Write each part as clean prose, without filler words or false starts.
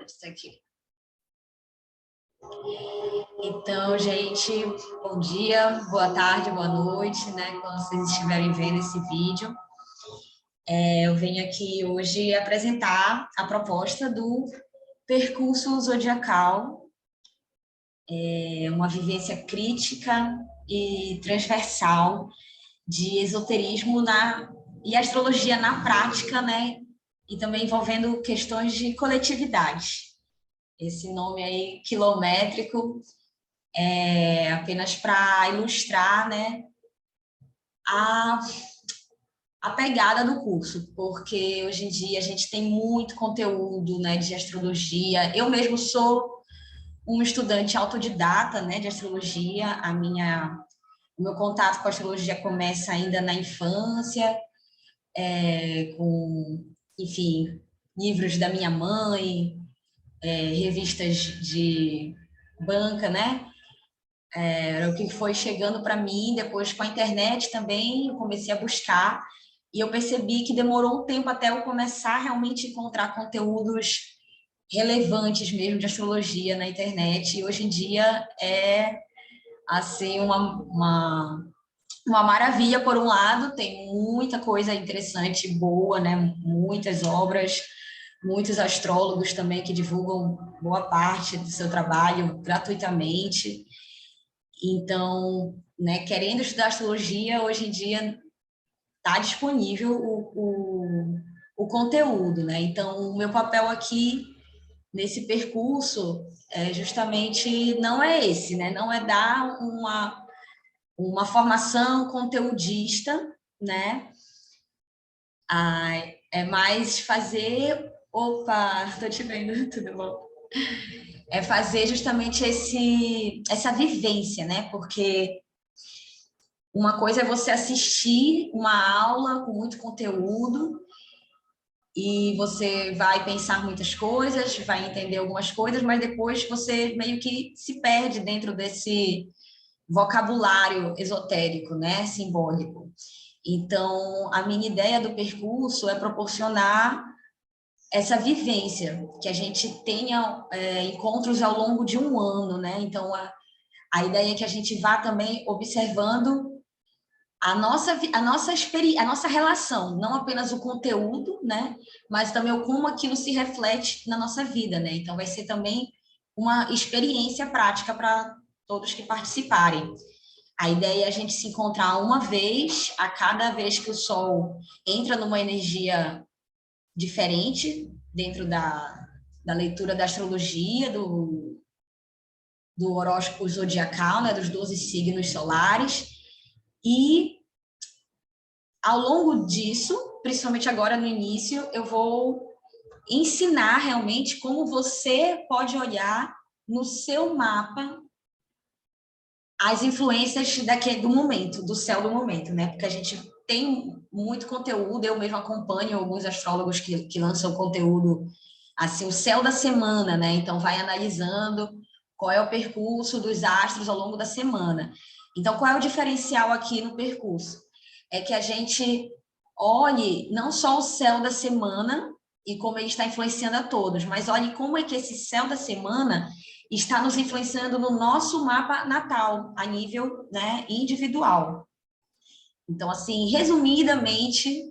Isso aqui. Então, gente, bom dia, boa tarde, boa noite, né? Quando vocês estiverem vendo esse vídeo. Eu venho aqui hoje apresentar a proposta do percurso zodiacal, uma vivência crítica e transversal de esoterismo e astrologia na prática, né? E também envolvendo questões de coletividade. Esse nome aí, quilométrico, apenas para ilustrar, né, a, a pegada do curso, porque hoje em dia a gente tem muito conteúdo, né, de astrologia. Eu mesmo sou um estudante autodidata, né, de astrologia. O meu contato com a astrologia começa ainda na infância, com, enfim, livros da minha mãe, revistas de banca, né? Era o que foi chegando para mim. Depois, com a internet também, eu comecei a buscar e eu percebi que demorou um tempo até eu começar realmente a encontrar conteúdos relevantes mesmo de astrologia na internet. E hoje em dia é assim uma maravilha. Por um lado, tem muita coisa interessante, boa, né? Muitas obras, muitos astrólogos também que divulgam boa parte do seu trabalho gratuitamente. Então, né, querendo estudar astrologia, hoje em dia está disponível o conteúdo, né? Então, o meu papel aqui nesse percurso justamente não é esse, né? Não é dar uma formação conteudista, né? É mais fazer... Opa, estou te vendo, tudo bom? É fazer justamente essa vivência, né? Porque uma coisa é você assistir uma aula com muito conteúdo e você vai pensar muitas coisas, vai entender algumas coisas, mas depois você meio que se perde dentro desse vocabulário esotérico, né, simbólico. Então, a minha ideia do percurso é proporcionar essa vivência, que a gente tenha encontros ao longo de um ano, né? Então, a ideia é que a gente vá também observando a nossa relação, não apenas o conteúdo, né, mas também o como aquilo se reflete na nossa vida, né? Então vai ser também uma experiência prática para todos que participarem. A ideia é a gente se encontrar uma vez, a cada vez que o Sol entra numa energia diferente dentro da leitura da astrologia, do horóscopo zodiacal, né, dos 12 signos solares. E ao longo disso, principalmente agora no início, eu vou ensinar realmente como você pode olhar no seu mapa as influências do momento, do céu do momento, né? Porque a gente tem muito conteúdo, eu mesmo acompanho alguns astrólogos que lançam conteúdo, assim, o céu da semana, né? Então, vai analisando qual é o percurso dos astros ao longo da semana. Então, qual é o diferencial aqui no percurso? É que a gente olhe não só o céu da semana e como ele está influenciando a todos, mas olhe como é que esse céu da semana está nos influenciando no nosso mapa natal, a nível, né, individual. Então, assim, resumidamente,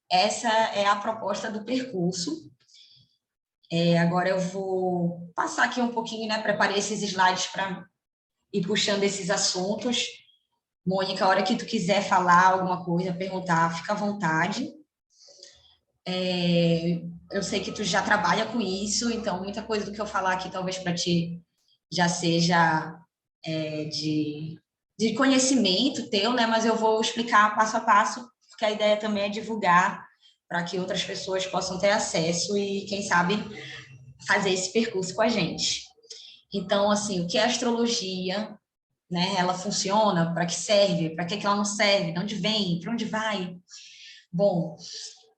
essa é a proposta do percurso. Agora eu vou passar aqui um pouquinho, né, preparei esses slides para ir puxando esses assuntos. Mônica, a hora que tu quiser falar alguma coisa, perguntar, fica à vontade. Eu sei que tu já trabalha com isso, então muita coisa do que eu falar aqui talvez para ti já seja de conhecimento teu, né? Mas eu vou explicar passo a passo, porque a ideia também é divulgar para que outras pessoas possam ter acesso e, quem sabe, fazer esse percurso com a gente. Então, assim, o que é astrologia, né? Ela funciona? Para que serve? Para que ela não serve? De onde vem? Para onde vai? Bom,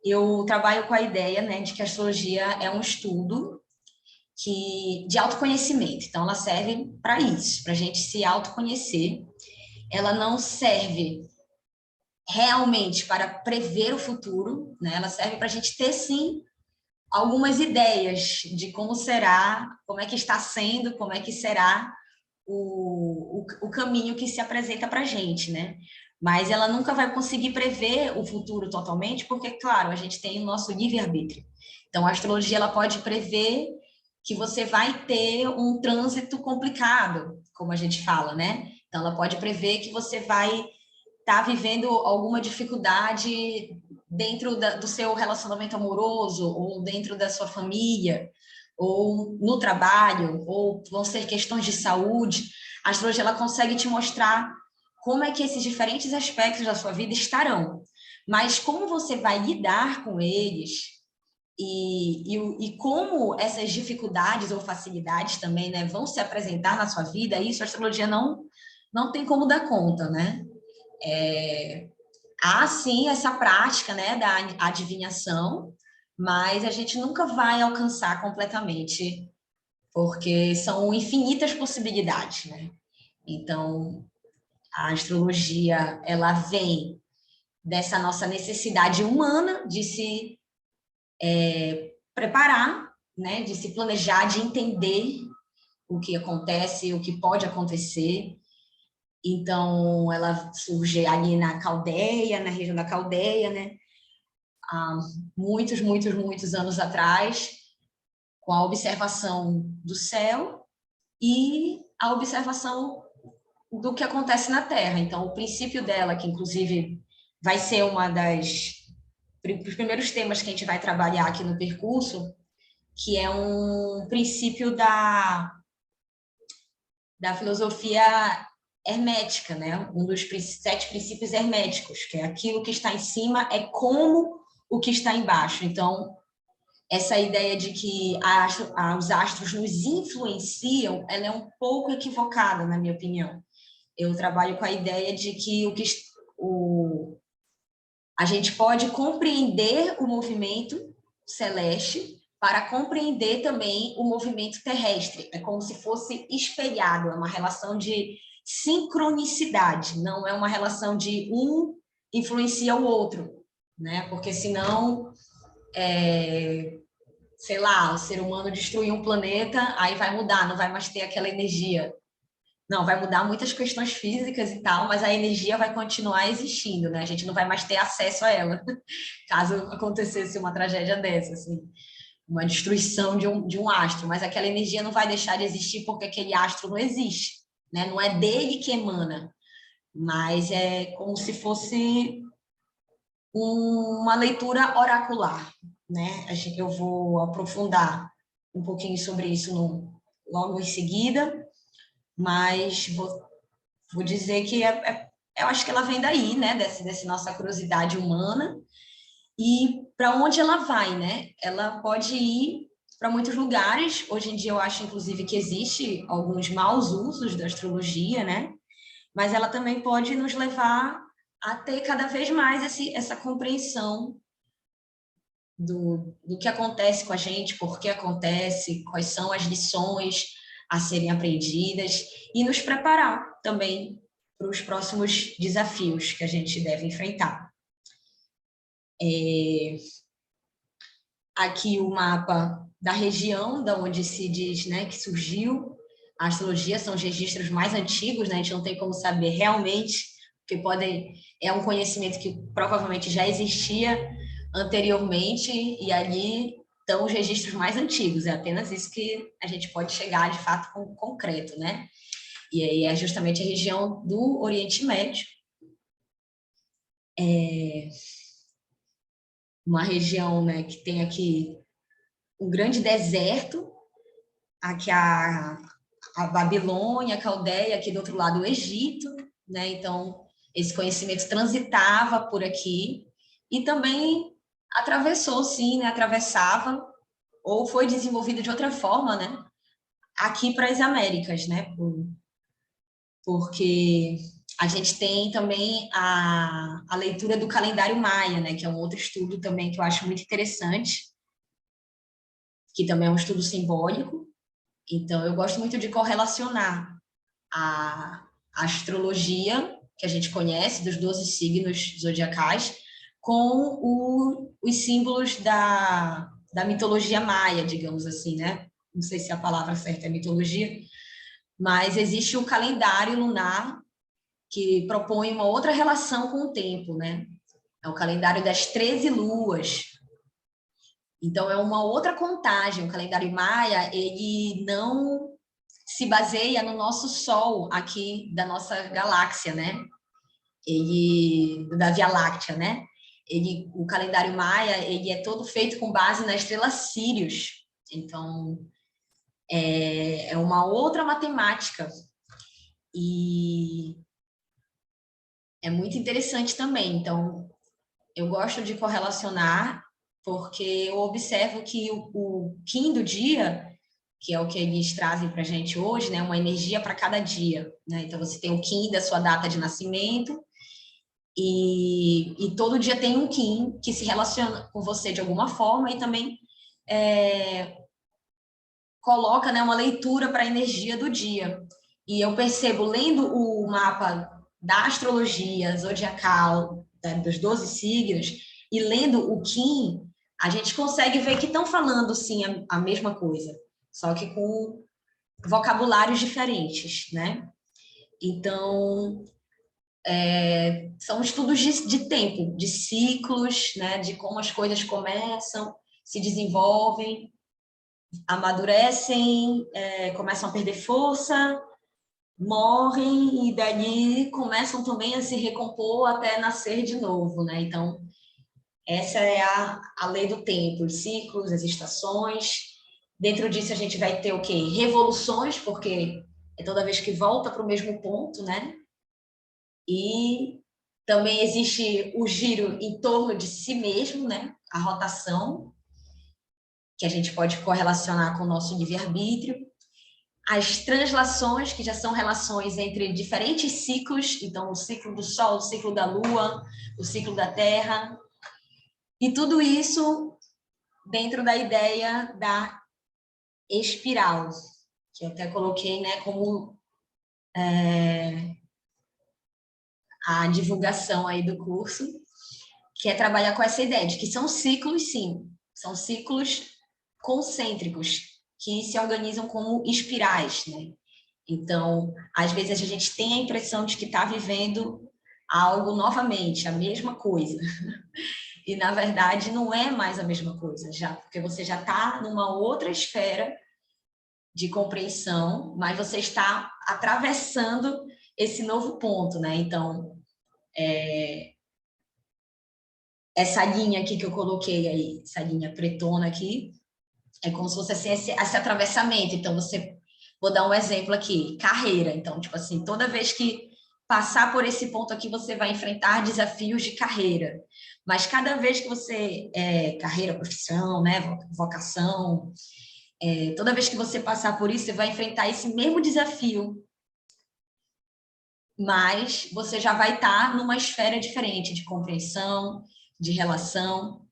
eu trabalho com a ideia, né, de que a astrologia é um estudo de autoconhecimento. Então, ela serve para isso, para a gente se autoconhecer. Ela não serve realmente para prever o futuro, né? Ela serve para a gente ter, sim, algumas ideias de como será, como é que está sendo, como é que será o caminho que se apresenta para a gente, né? Mas ela nunca vai conseguir prever o futuro totalmente, porque, claro, a gente tem o nosso livre-arbítrio. Então, a astrologia ela pode prever que você vai ter um trânsito complicado, como a gente fala, né? Então, ela pode prever que você vai estar vivendo alguma dificuldade dentro do seu relacionamento amoroso, ou dentro da sua família, ou no trabalho, ou vão ser questões de saúde. A astrologia ela consegue te mostrar como é que esses diferentes aspectos da sua vida estarão. Mas como você vai lidar com eles e como essas dificuldades ou facilidades também, né, vão se apresentar na sua vida, isso a astrologia não tem como dar conta, né? Há sim essa prática, né, da adivinhação, mas a gente nunca vai alcançar completamente, porque são infinitas possibilidades, né? Então, a astrologia, ela vem dessa nossa necessidade humana de se preparar, né, de se planejar, de entender o que acontece, o que pode acontecer. Então, ela surge ali na Caldeia, na região da Caldeia, né, há muitos anos atrás, com a observação do céu e a observação do que acontece na Terra. Então, o princípio dela, que inclusive vai ser uma dos primeiros temas que a gente vai trabalhar aqui no percurso, que é um princípio da filosofia hermética, né? Um dos 7 princípios herméticos, que é aquilo que está em cima é como o que está embaixo. Então, essa ideia de que os astros nos influenciam, ela é um pouco equivocada, na minha opinião. Eu trabalho com a ideia de que a gente pode compreender o movimento celeste para compreender também o movimento terrestre. É como se fosse espelhado, é uma relação de sincronicidade, não é uma relação de um influencia o outro, né? Porque senão, sei lá, o ser humano destruir um planeta, aí vai mudar, não vai mais ter aquela energia. Não, vai mudar muitas questões físicas e tal, mas a energia vai continuar existindo, né? A gente não vai mais ter acesso a ela, caso acontecesse uma tragédia dessa, assim, uma destruição de um astro, mas aquela energia não vai deixar de existir porque aquele astro não existe, né? Não é dele que emana, mas é como se fosse uma leitura oracular, né? Eu vou aprofundar um pouquinho sobre isso logo em seguida, mas vou dizer que eu acho que ela vem daí, né? Dessa nossa curiosidade humana. E para onde ela vai, né? Ela pode ir para muitos lugares. Hoje em dia eu acho, inclusive, que existe alguns maus usos da astrologia, né? Mas ela também pode nos levar a ter cada vez mais essa compreensão do que acontece com a gente, por que acontece, quais são as lições a serem aprendidas e nos preparar também para os próximos desafios que a gente deve enfrentar. Aqui o mapa da região da onde se diz, né, que surgiu a astrologia, são os registros mais antigos, né, a gente não tem como saber realmente, porque é um conhecimento que provavelmente já existia anteriormente, e ali estão os registros mais antigos, é apenas isso que a gente pode chegar de fato concreto, né? E aí é justamente a região do Oriente Médio, uma região, né, que tem aqui um grande deserto, aqui a Babilônia, a Caldeia, aqui do outro lado o Egito, né? Então, esse conhecimento transitava por aqui e também atravessou, sim, né? Atravessava ou foi desenvolvido de outra forma, né? Aqui para as Américas, né? Porque a gente tem também a leitura do calendário maia, né? Que é um outro estudo também que eu acho muito interessante, que também é um estudo simbólico. Então, eu gosto muito de correlacionar a astrologia, que a gente conhece, dos 12 signos zodiacais, com os símbolos da mitologia maia, digamos assim, né? Não sei se a palavra certa é mitologia, mas existe o calendário lunar que propõe uma outra relação com o tempo, né? É o calendário das 13 luas. Então, é uma outra contagem. O calendário maia, ele não se baseia no nosso Sol aqui da nossa galáxia, né? Da Via Láctea, né? O calendário maia, ele é todo feito com base na estrela Sírius. Então, é uma outra matemática. E é muito interessante também. Então, eu gosto de correlacionar, porque eu observo que o Kim do dia, que é o que eles trazem para a gente hoje, né? Uma energia para cada dia, né? Então, você tem o Kim da sua data de nascimento, e todo dia tem um Kim que se relaciona com você de alguma forma e também coloca, né, uma leitura para a energia do dia. E eu percebo, lendo o mapa da astrologia zodiacal, né, dos 12 signos, e lendo o Kim, a gente consegue ver que estão falando, sim, a mesma coisa, só que com vocabulários diferentes, né? Então, são estudos de tempo, de ciclos, né, de como as coisas começam, se desenvolvem, amadurecem, começam a perder força, morrem e dali começam também a se recompor até nascer de novo, né? Então, essa é a lei do tempo, os ciclos, as estações. Dentro disso a gente vai ter o quê? Revoluções, porque é toda vez que volta para o mesmo ponto, né? E também existe o giro em torno de si mesmo, né? A rotação, que a gente pode correlacionar com o nosso livre-arbítrio. As translações, que já são relações entre diferentes ciclos, então o ciclo do Sol, o ciclo da Lua, o ciclo da Terra, e tudo isso dentro da ideia da espiral, que eu até coloquei, né, como a divulgação aí do curso, que é trabalhar com essa ideia de que são ciclos, sim, são ciclos concêntricos, que se organizam como espirais, né? Então, às vezes a gente tem a impressão de que está vivendo algo novamente, a mesma coisa. E, na verdade, não é mais a mesma coisa, já, porque você já está numa outra esfera de compreensão, mas você está atravessando esse novo ponto, né? Então, essa linha aqui que eu coloquei aí, essa linha pretona aqui, é como se fosse assim, esse atravessamento. Então, vou dar um exemplo aqui, carreira. Então, tipo assim, toda vez que passar por esse ponto aqui, você vai enfrentar desafios de carreira. Mas cada vez que você, carreira, profissão, né, vocação, toda vez que você passar por isso, você vai enfrentar esse mesmo desafio, mas você já vai estar numa esfera diferente de compreensão, de relação.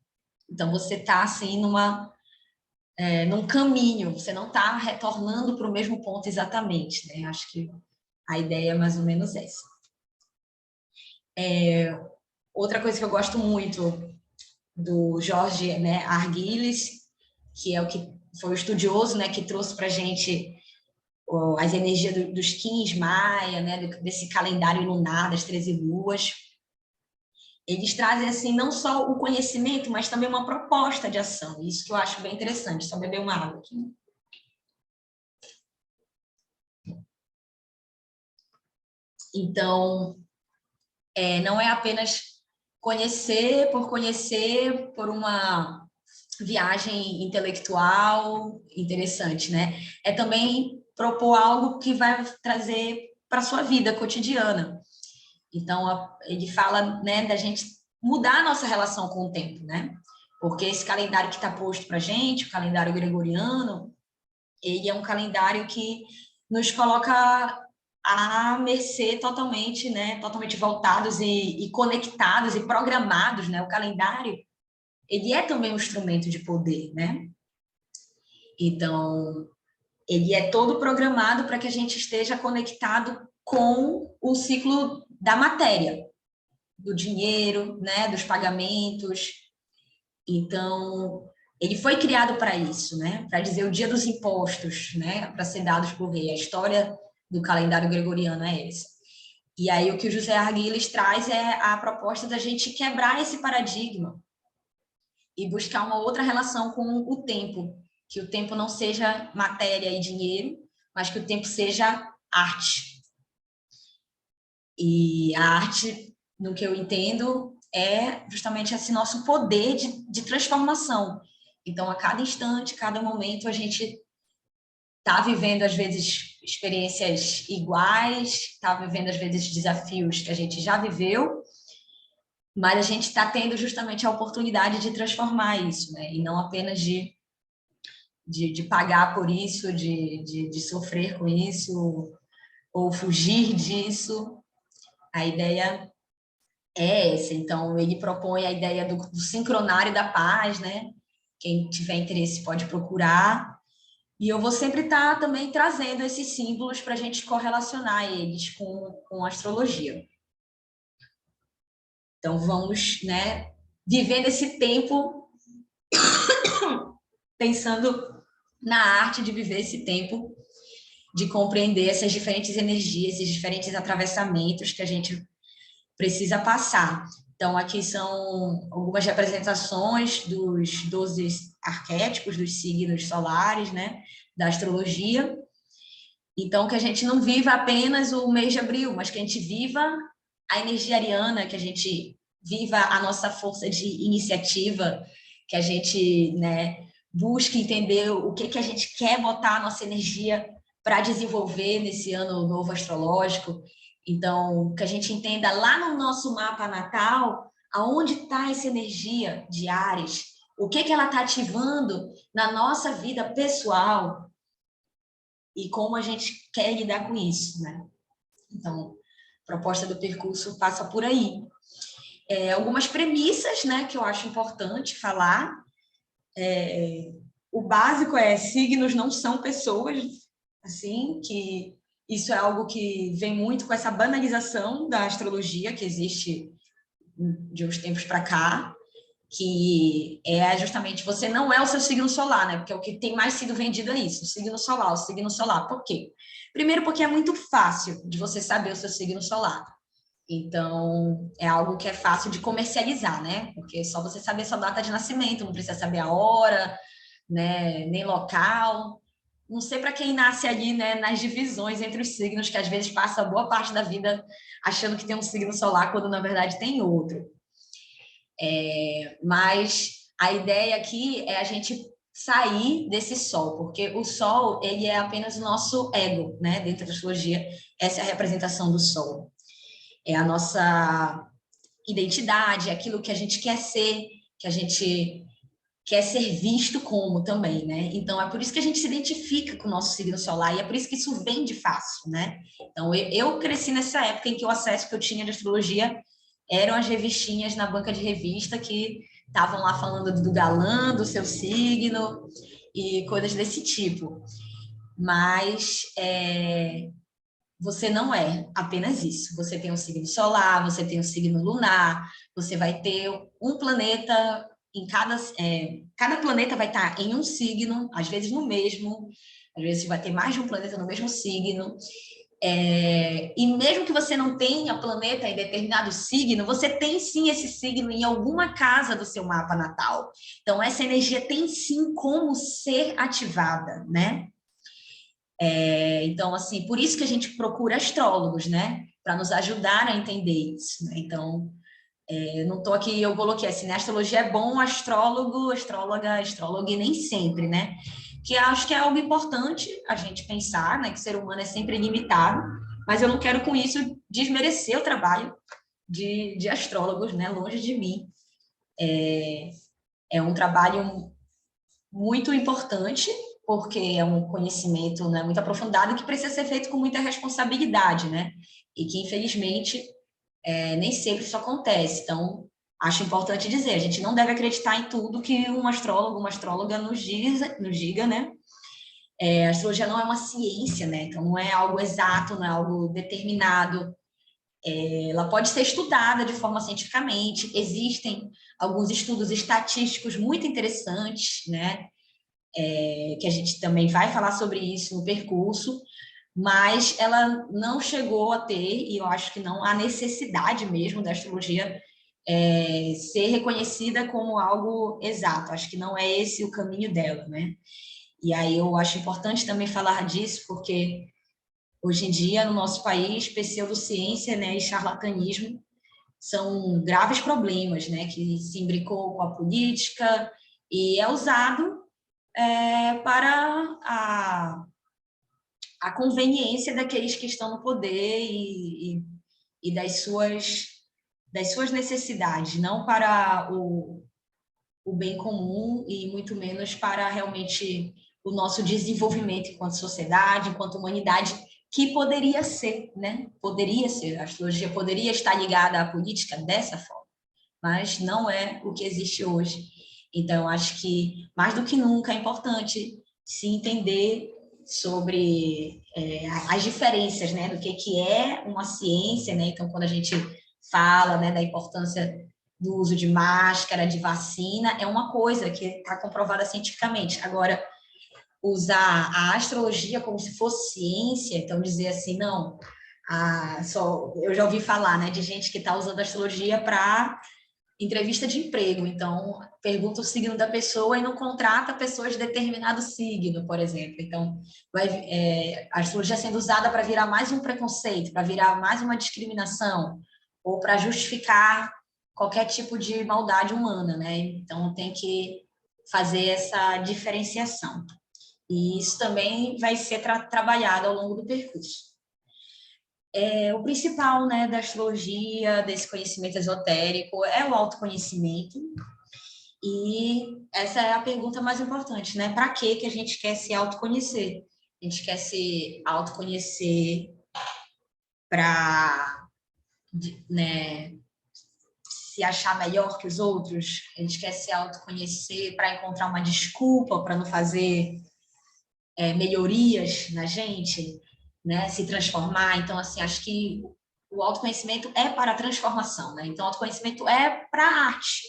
Então, você está, assim, num caminho, você não está retornando para o mesmo ponto exatamente, né? Acho que a ideia é mais ou menos essa. Outra coisa que eu gosto muito do Jorge, né, Arguilles, que é o que foi o estudioso, né, que trouxe para a gente as energias dos Kins Maia, né, desse calendário lunar das 13 luas. Eles trazem, assim, não só o conhecimento, mas também uma proposta de ação. Isso que eu acho bem interessante. Só beber uma água aqui. Então, não é apenas conhecer, por uma viagem intelectual interessante, né? É também propor algo que vai trazer para a sua vida cotidiana. Então, ele fala, né, da gente mudar a nossa relação com o tempo, né? Porque esse calendário que está posto para a gente, o calendário gregoriano, ele é um calendário que nos coloca à mercê totalmente, né? Totalmente voltados e conectados e programados, né? O calendário, ele é também um instrumento de poder, né? Então, ele é todo programado para que a gente esteja conectado com o ciclo da matéria, do dinheiro, né? Dos pagamentos. Então, ele foi criado para isso, né? Para dizer o dia dos impostos, né? Para ser dados por rei. A história do calendário gregoriano é essa. E aí o que o José Arguilles traz é a proposta da gente quebrar esse paradigma e buscar uma outra relação com o tempo, que o tempo não seja matéria e dinheiro, mas que o tempo seja arte. E a arte, no que eu entendo, é justamente esse nosso poder de transformação. Então, a cada instante, cada momento, a gente está vivendo, às vezes, experiências iguais, está vivendo, às vezes, desafios que a gente já viveu, mas a gente está tendo justamente a oportunidade de transformar isso, né? E não apenas de pagar por isso, de sofrer com isso, ou fugir disso. A ideia é essa. Então, ele propõe a ideia do sincronário da paz, né? Quem tiver interesse pode procurar. E eu vou sempre estar também trazendo esses símbolos para a gente correlacionar eles com a astrologia. Então, vamos, né, vivendo esse tempo, pensando na arte de viver esse tempo, de compreender essas diferentes energias, esses diferentes atravessamentos que a gente precisa passar. Então, aqui são algumas representações dos 12 arquétipos, dos signos solares, né, da astrologia. Então, que a gente não viva apenas o mês de abril, mas que a gente viva a energia ariana, que a gente viva a nossa força de iniciativa, que a gente, né, busque entender o que a gente quer botar a nossa energia para desenvolver nesse ano novo astrológico. Então, que a gente entenda lá no nosso mapa natal aonde está essa energia de Áries, o que ela está ativando na nossa vida pessoal e como a gente quer lidar com isso, né? Então, a proposta do percurso passa por aí. Algumas premissas, né, que eu acho importante falar. O básico é signos não são pessoas, assim, que isso é algo que vem muito com essa banalização da astrologia que existe de uns tempos para cá, que é justamente você não é o seu signo solar, né? Porque é o que tem mais sido vendido é isso, o signo solar, o signo solar. Por quê? Primeiro porque é muito fácil de você saber o seu signo solar. Então, é algo que é fácil de comercializar, né? Porque é só você saber sua data de nascimento, não precisa saber a hora, né? Nem local. Não sei para quem nasce ali, né, nas divisões entre os signos, que às vezes passa boa parte da vida achando que tem um signo solar, quando na verdade tem outro. Mas a ideia aqui é a gente sair desse sol, porque o sol, ele é apenas o nosso ego, né? Dentro da astrologia, essa é a representação do sol. É a nossa identidade, é aquilo que a gente quer ser, que a gente quer ser visto como também, né? Então, é por isso que a gente se identifica com o nosso signo solar e é por isso que isso vende fácil, né? Então, eu cresci nessa época em que o acesso que eu tinha de astrologia eram as revistinhas na banca de revista que estavam lá falando do galã, do seu signo e coisas desse tipo. Mas você não é apenas isso. Você tem um signo solar, você tem um signo lunar, você vai ter um planeta em cada planeta vai estar em um signo, às vezes no mesmo, às vezes vai ter mais de um planeta no mesmo signo. E mesmo que você não tenha planeta em determinado signo, você tem sim esse signo em alguma casa do seu mapa natal. Então, essa energia tem sim como ser ativada, né? Então, assim, por isso que a gente procura astrólogos, né? Para nos ajudar a entender isso, né? Então, não estou aqui, eu coloquei assim, né? Astrologia é bom, astrólogo, astróloga, astróloga, e nem sempre, né? Que acho que é algo importante a gente pensar, né? Que o ser humano é sempre limitado, mas eu não quero com isso desmerecer o trabalho de astrólogos, né? Longe de mim. É um trabalho muito importante, porque é um conhecimento, né, muito aprofundado que precisa ser feito com muita responsabilidade, né? E que, infelizmente, nem sempre isso acontece. Então, acho importante dizer, a gente não deve acreditar em tudo que um astrólogo, uma astróloga nos diga, né? A astrologia não é uma ciência, né? Então, não é algo exato, não é algo determinado. Ela pode ser estudada de forma cientificamente, existem alguns estudos estatísticos muito interessantes, né? Que a gente também vai falar sobre isso no percurso, mas ela não chegou a ter, e eu acho que não há necessidade mesmo da astrologia ser reconhecida como algo exato. Acho que não é esse o caminho dela, né? E aí eu acho importante também falar disso, porque hoje em dia, no nosso país, pseudociência, né, e charlatanismo são graves problemas, né, que se imbricou com a política e é usado para a conveniência daqueles que estão no poder e das suas necessidades, não para o bem comum e muito menos para realmente o nosso desenvolvimento enquanto sociedade, enquanto humanidade, que poderia ser, né? Poderia ser, a astrologia poderia estar ligada à política dessa forma, mas não é o que existe hoje. Então, acho que, mais do que nunca, é importante se entender sobre as diferenças, né, do que é uma ciência, né? Então, quando a gente fala, né, da importância do uso de máscara, de vacina, é uma coisa que está comprovada cientificamente. Agora, usar a astrologia como se fosse ciência, então dizer assim, não, eu já ouvi falar, né, de gente que está usando a astrologia para entrevista de emprego, então pergunta o signo da pessoa e não contrata pessoas de determinado signo, por exemplo. Então, a astrologia sendo usada para virar mais um preconceito, para virar mais uma discriminação, ou para justificar qualquer tipo de maldade humana, né? Então, tem que fazer essa diferenciação. E isso também vai ser trabalhado ao longo do percurso. O principal, né, da astrologia, desse conhecimento esotérico, é o autoconhecimento. E essa é a pergunta mais importante, né? Para que a gente quer se autoconhecer? A gente quer se autoconhecer para, né, se achar melhor que os outros? A gente quer se autoconhecer para encontrar uma desculpa para não fazer melhorias na gente, né? Se transformar. Então, assim, acho que o autoconhecimento é para a transformação, né? Então, o autoconhecimento é para a arte.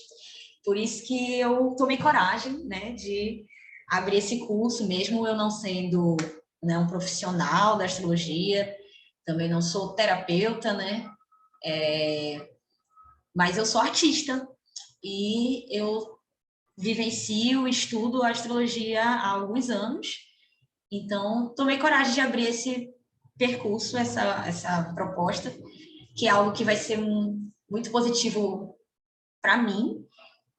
Por isso que eu tomei coragem, né, de abrir esse curso, mesmo eu não sendo, né, um profissional da astrologia, também não sou terapeuta, né? Mas eu sou artista e eu vivencio, estudo a astrologia há alguns anos. Então, tomei coragem de abrir esse percurso, essa proposta, que é algo que vai ser muito positivo para mim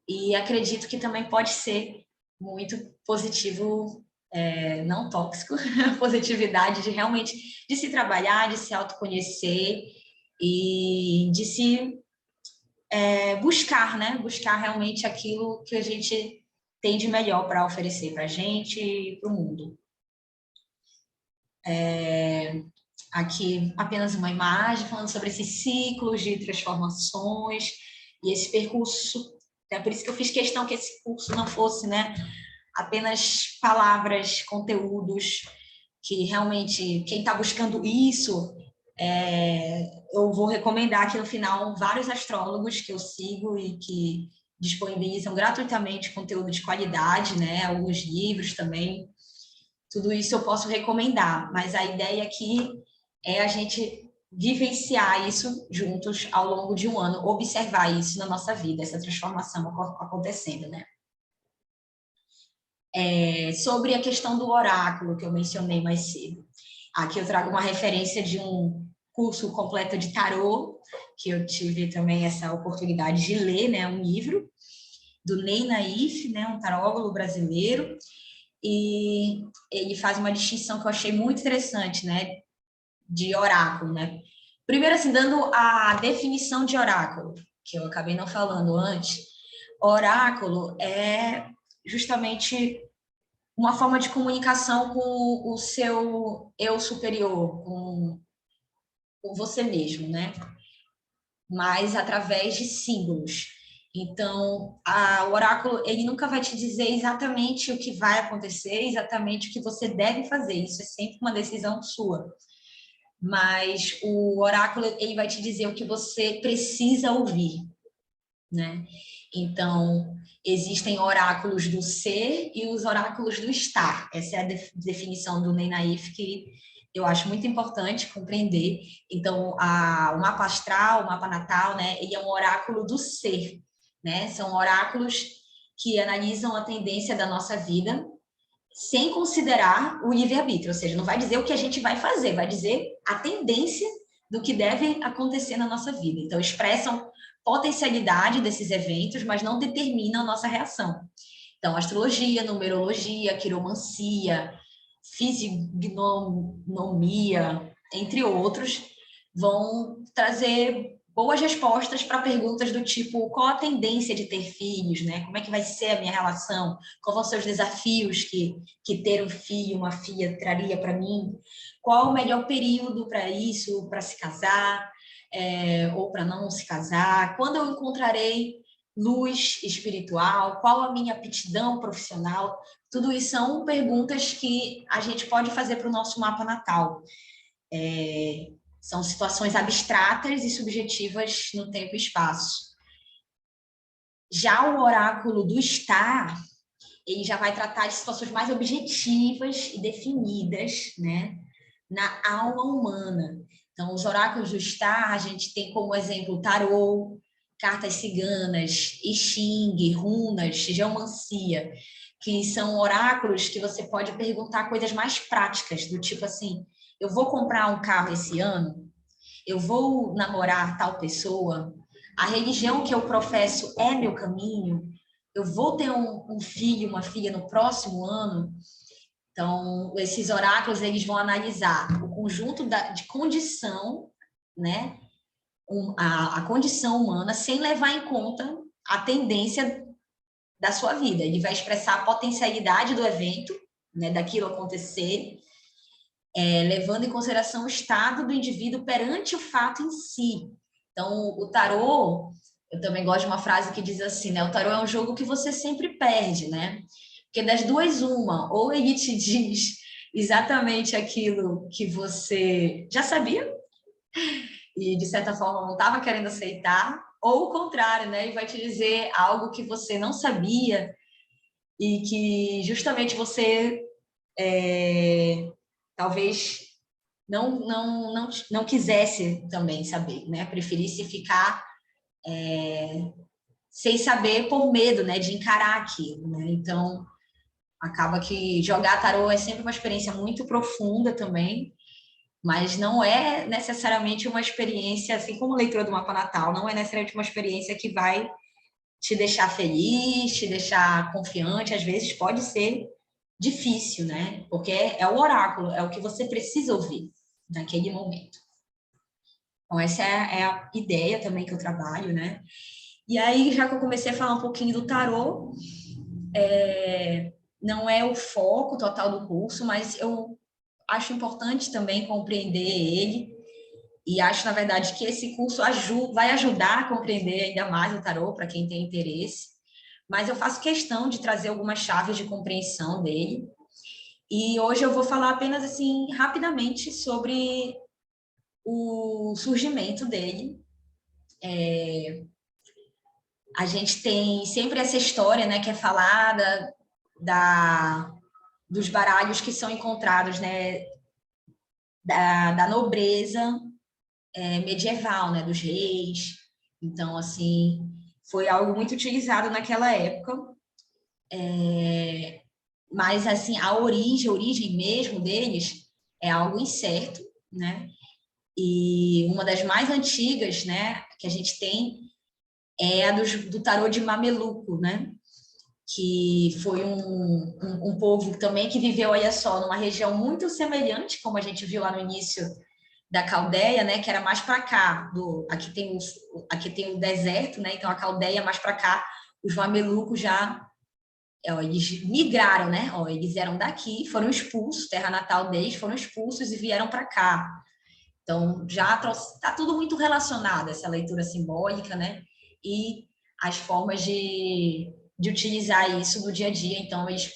e acredito que também pode ser muito positivo, não tóxico, positividade de realmente de se trabalhar, de se autoconhecer e de se buscar, né? Buscar realmente aquilo que a gente tem de melhor para oferecer para a gente e para o mundo. Aqui apenas uma imagem falando sobre esses ciclos de transformações e esse percurso. É por isso que eu fiz questão que esse curso não fosse, né, apenas palavras, conteúdos, que realmente quem está buscando isso, eu vou recomendar aqui no final vários astrólogos que eu sigo e que disponibilizam gratuitamente conteúdo de qualidade, né, alguns livros também. Tudo isso eu posso recomendar, mas a ideia aqui é a gente vivenciar isso juntos ao longo de um ano, observar isso na nossa vida, essa transformação acontecendo, né? Sobre a questão do oráculo que eu mencionei mais cedo. Aqui eu trago uma referência de um curso completo de tarô, que eu tive também essa oportunidade de ler, né, um livro do Ney Naif, né, um tarólogo brasileiro, e ele faz uma distinção que eu achei muito interessante, né, de oráculo, né? Primeiro, assim, dando a definição de oráculo, que eu acabei não falando antes, oráculo é justamente uma forma de comunicação com o seu eu superior, com você mesmo, né? Mas através de símbolos. Então, o oráculo, ele nunca vai te dizer exatamente o que vai acontecer, exatamente o que você deve fazer. Isso é sempre uma decisão sua. mas o oráculo ele vai te dizer o que você precisa ouvir, né? Então, existem oráculos do ser e os oráculos do estar. Essa é a definição do Ney Naif, que eu acho muito importante compreender. Então, o mapa astral, o mapa natal, né, ele é um oráculo do ser, né? São oráculos que analisam a tendência da nossa vida sem considerar o livre-arbítrio, ou seja, não vai dizer o que a gente vai fazer, vai dizer a tendência do que deve acontecer na nossa vida. Então, expressam potencialidade desses eventos, mas não determinam a nossa reação. Então, astrologia, numerologia, quiromancia, fisignomia, entre outros, vão trazer boas respostas para perguntas do tipo: qual a tendência de ter filhos, né? Como é que vai ser a minha relação? Quais vão ser os desafios que ter um filho, uma filha traria para mim? Qual o melhor período para isso, para se casar, ou para não se casar? Quando eu encontrarei luz espiritual? Qual a minha aptidão profissional? Tudo isso são perguntas que a gente pode fazer para o nosso mapa natal. São situações abstratas e subjetivas no tempo e espaço. Já o oráculo do estar, ele já vai tratar de situações mais objetivas e definidas, né, na alma humana. Então, os oráculos do estar, a gente tem como exemplo o tarô, cartas ciganas, I Ching, runas, geomancia, que são oráculos que você pode perguntar coisas mais práticas, do tipo assim: eu vou comprar um carro esse ano? Eu vou namorar tal pessoa? A religião que eu professo é meu caminho? Eu vou ter um filho, uma filha no próximo ano? Então, esses oráculos, eles vão analisar o conjunto de condição, né? A condição humana, sem levar em conta a tendência da sua vida. Ele vai expressar a potencialidade do evento, né, daquilo acontecer, levando em consideração o estado do indivíduo perante o fato em si. Então, o tarô, eu também gosto de uma frase que diz assim, né? O tarô é um jogo que você sempre perde, né? Porque das duas, uma, ou ele te diz exatamente aquilo que você já sabia e, de certa forma, não estava querendo aceitar, ou o contrário, né? Ele vai te dizer algo que você não sabia e que justamente você talvez não quisesse também saber, né? Preferisse ficar sem saber por medo, né? De encarar aquilo, né? Então, acaba que jogar tarô é sempre uma experiência muito profunda também, mas não é necessariamente uma experiência, assim como leitura do mapa natal, não é necessariamente uma experiência que vai te deixar feliz, te deixar confiante. Às vezes pode ser difícil, né? Porque é o oráculo, é o que você precisa ouvir naquele momento. Então, essa é a ideia também que eu trabalho, né? E aí, já que eu comecei a falar um pouquinho do tarô, não é o foco total do curso, mas eu acho importante também compreender ele, e acho, na verdade, que esse curso vai ajudar a compreender ainda mais o tarô, para quem tem interesse, mas eu faço questão de trazer algumas chaves de compreensão dele, e hoje eu vou falar apenas, assim, rapidamente sobre o surgimento dele. A gente tem sempre essa história, né, que é falada dos baralhos que são encontrados, né, da nobreza medieval, né, dos reis. Então, assim, foi algo muito utilizado naquela época, mas, assim, a origem mesmo deles é algo incerto, né? E uma das mais antigas, né, que a gente tem é a do tarô de Mameluco, né? Que foi um povo também que viveu, olha só, numa região muito semelhante, como a gente viu lá no início da Caldeia, né, que era mais para cá, aqui tem o deserto, né, então a Caldeia mais para cá, os mamelucos já, eles migraram, né, eles eram daqui, foram expulsos, terra natal deles, foram expulsos e vieram para cá. Então, já está tudo muito relacionado, essa leitura simbólica, né, e as formas de utilizar isso no dia a dia. Então, eles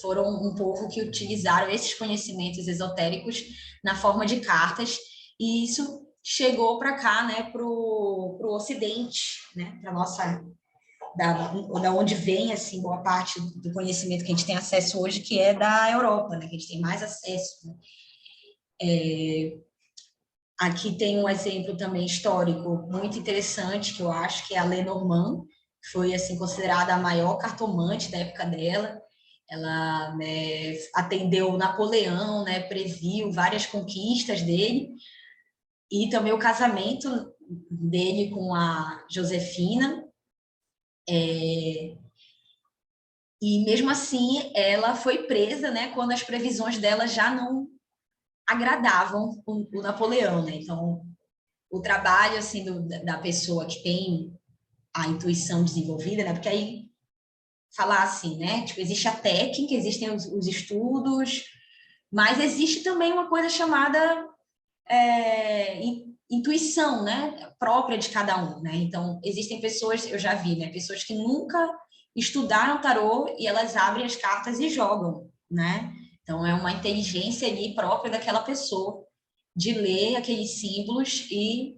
foram um povo que utilizaram esses conhecimentos esotéricos na forma de cartas, e isso chegou para cá, né, para o Ocidente, né, para nossa da onde vem assim boa parte do conhecimento que a gente tem acesso hoje, que é da Europa, né, que a gente tem mais acesso. Né? Aqui tem um exemplo também histórico muito interessante que eu acho que é a Lenormand, que foi assim considerada a maior cartomante da época dela. Ela, né, atendeu Napoleão, né, previu várias conquistas dele e também o casamento dele com a Josefina. E mesmo assim, ela foi presa, né, quando as previsões dela já não agradavam o Napoleão, né? Então, o trabalho assim da pessoa que tem a intuição desenvolvida, né? Porque aí falar assim, né? Tipo, existe a técnica, existem os estudos, mas existe também uma coisa chamada intuição, né? Própria de cada um, né? Então, existem pessoas, eu já vi, né? Pessoas que nunca estudaram tarô e elas abrem as cartas e jogam, né? Então, é uma inteligência ali própria daquela pessoa de ler aqueles símbolos e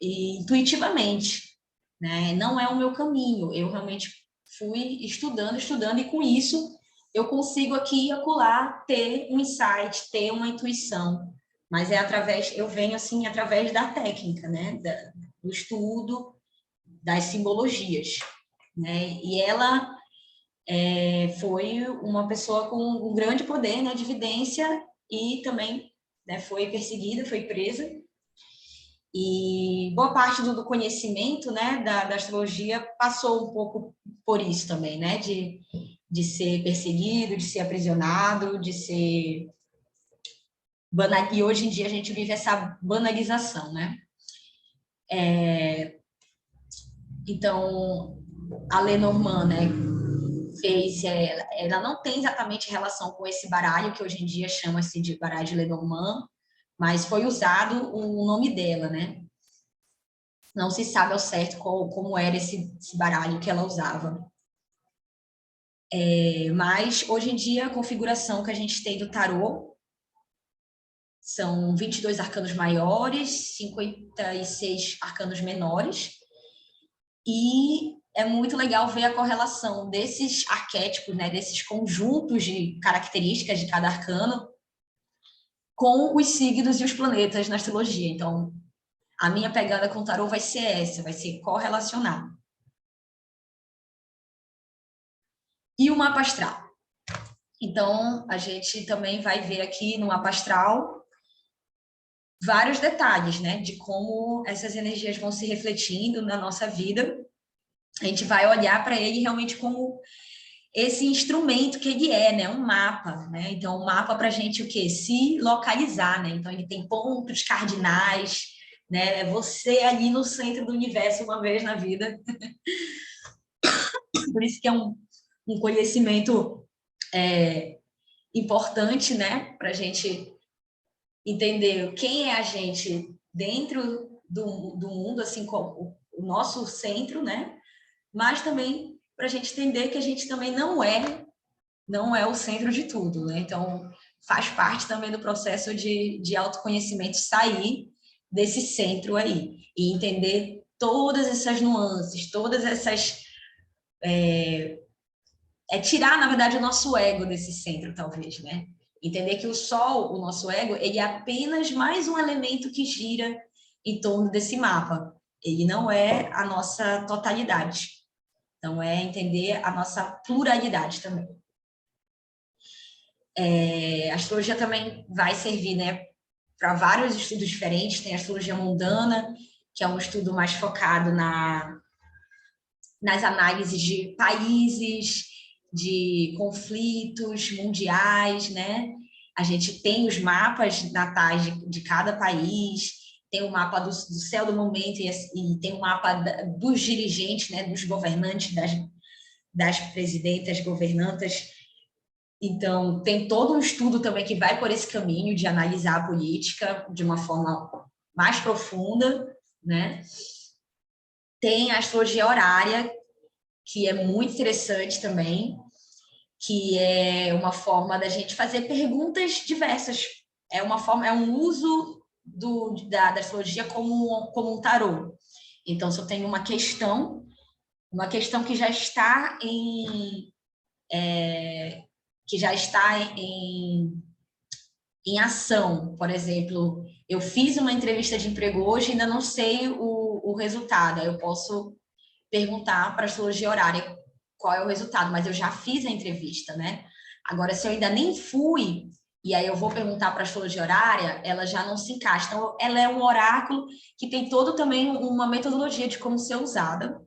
intuitivamente, né? Não é o meu caminho. Eu realmente fui estudando, estudando, e com isso eu consigo aqui e acolá ter um insight, ter uma intuição. Mas é através, eu venho assim, através da técnica, né? Do estudo, das simbologias, né? E ela foi uma pessoa com um grande poder, né, de evidência, e também, né, foi perseguida, foi presa, e boa parte do conhecimento, né, da astrologia passou um pouco por isso também, né, de ser perseguido, de ser aprisionado, de ser banal. E hoje em dia a gente vive essa banalização, né? Então, a Lenormand, né, fez, ela não tem exatamente relação com esse baralho que hoje em dia chama-se de baralho de Lenormand, mas foi usado o nome dela, né? Não se sabe ao certo como era esse baralho que ela usava. Mas, hoje em dia, a configuração que a gente tem do tarô são 22 arcanos maiores, 56 arcanos menores, e é muito legal ver a correlação desses arquétipos, né, desses conjuntos de características de cada arcano com os signos e os planetas na astrologia. Então, a minha pegada com o tarô vai ser essa, vai ser correlacionar. E o mapa astral? Então, a gente também vai ver aqui no mapa astral vários detalhes, né, de como essas energias vão se refletindo na nossa vida. A gente vai olhar para ele realmente como esse instrumento que ele é, né, um mapa, né? Então, o mapa para a gente o quê? Se localizar, né? Então, ele tem pontos cardinais, né? É você ali no centro do universo uma vez na vida. Por isso que é um conhecimento importante, né, para a gente entender quem é a gente dentro do mundo, assim como o nosso centro, né? Mas também para a gente entender que a gente também não é o centro de tudo, né? Então, faz parte também do processo de autoconhecimento sair desse centro aí e entender todas essas nuances, todas essas tirar, na verdade, o nosso ego desse centro, talvez, né? Entender que o Sol, o nosso ego, ele é apenas mais um elemento que gira em torno desse mapa. Ele não é a nossa totalidade. Então, é entender a nossa pluralidade também. A astrologia também vai servir, né, para vários estudos diferentes. Tem a astrologia mundana, que é um estudo mais focado nas análises de países, de conflitos mundiais, né? A gente tem os mapas natais de cada país, tem o mapa do céu do momento e tem o mapa dos dirigentes, né? Dos governantes, das presidentas, governantas. Então, tem todo um estudo também que vai por esse caminho de analisar a política de uma forma mais profunda, né? Tem a astrologia horária, que é muito interessante também, que é uma forma da gente fazer perguntas diversas. É uma forma, é um uso da astrologia como um tarô. Então, se eu tenho uma questão que já está que já está em ação, por exemplo, eu fiz uma entrevista de emprego hoje e ainda não sei o resultado. Aí eu posso perguntar para a astrologia horária qual é o resultado, mas eu já fiz a entrevista, né? Agora, se eu ainda nem fui, e aí eu vou perguntar para a astrologia horária, ela já não se encaixa. Então, ela é um oráculo que tem todo também uma metodologia de como ser usada.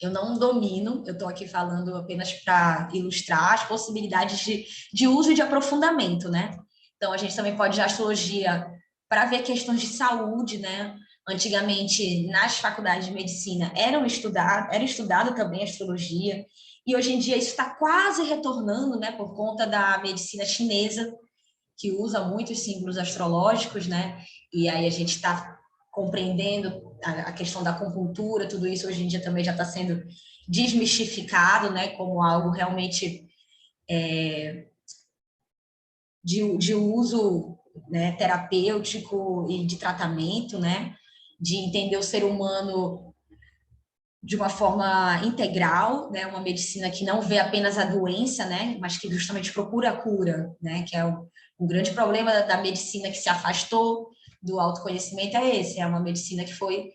Eu não domino, eu estou aqui falando apenas para ilustrar as possibilidades de uso e de aprofundamento, né? Então, a gente também pode usar astrologia para ver questões de saúde, né? Antigamente, nas faculdades de medicina, era estudado também astrologia, e hoje em dia isso está quase retornando, né? Por conta da medicina chinesa, que usa muitos símbolos astrológicos, né? E aí a gente está compreendendo a questão da acupuntura, tudo isso hoje em dia também já está sendo desmistificado, né? Como algo realmente de uso, né, terapêutico e de tratamento, né? De entender o ser humano de uma forma integral, né? Uma medicina que não vê apenas a doença, né? Mas que justamente procura a cura, né? Que é um grande problema da medicina que se afastou do autoconhecimento é esse, é uma medicina que foi